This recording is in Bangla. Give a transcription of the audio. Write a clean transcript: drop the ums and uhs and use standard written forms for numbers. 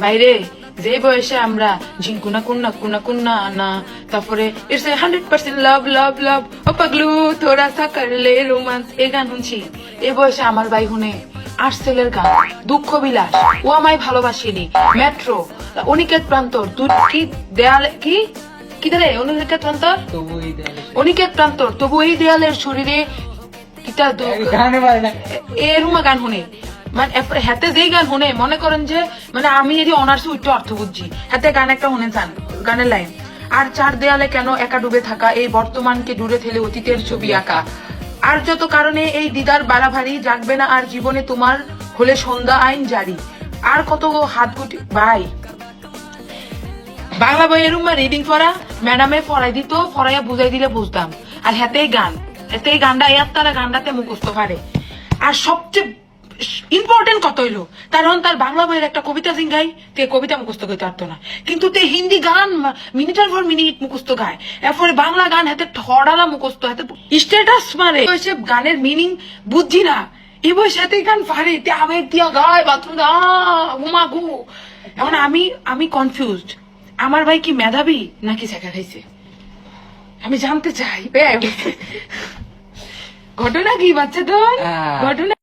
বাইরে যে বয়সে আমরা ঝিঙ্কুনা কুন্না কুন্না কুন্না না, তারপরে ইটস 100% লাভ লাভ লাভ ও পাগলু থোড়া সা করলে রোমান্স, এই গান শুনছি। এই বয়সে আমার ভাই শুনে আর্টসেলের গান, দুঃখ বিলাস, ও আমায় ভালোবাসিনি, মেট্রো, অনিকেত প্রান্তর, তুই কি দেয়ালে কি কি রে অনিকেত প্রান্তর, অনিকেত প্রান্তর তবু এই দেয়ালের শরীরে কিটা এরকম গান শুনে। মানে হাতে যেই গান শুনে মনে করেন যে মানে আমি যদি অনার্স উঠতে অর্থ বুঝছি, হাতে গান একটা শুনে চান, গানের লাইন আর চার দেয়ালে কেন একা ডুবে থাকা, এই বর্তমানকে দূরে ঠেলে অতীতের ছবি আঁকা, আর যত কারণে এই দিদার বাড়াভারী, জাগবে না আর জীবনে তোমার হলে সন্ধ্যা আইন জারি, আর কত হাত গুটি ভাই। বাংলা বই এরুম রিডিং পড়া ম্যাডামে পড়াই দিত, পড়াইয়া বুঝাই দিলে বুঝতাম। আর হাতেই গান, হাতেই গানটা এর তারা গানটাতে মুখস্থ পারে। আর সবচেয়ে ইম্পর্টেন্ট কত হইলো কারণ তার বাংলা বইয়ের একটা কবিতা সিংহাই তে কবিতা মুখস্থ করতে পারতো না, কিন্তু তে হিন্দি গান মিনিটের পর মিনিট মুখস্থ গায়। এরপরে বাংলা গান হাতে ঠড়ালা মুখস্থ, হাতে স্ট্যাটাস মারে, সে গানের মিনিং বুঝছি না, এই বয়স হাতে গান পারে, তে আবেগ দিয়া গায় বাথরুম ঘুমা ঘু। এখন আমি কনফিউজড, আমার ভাই কি মেধাবী নাকি শেখা খাইছে, আমি জানতে চাই। ঘটনা কি বাচ্চা তোর ঘটনা?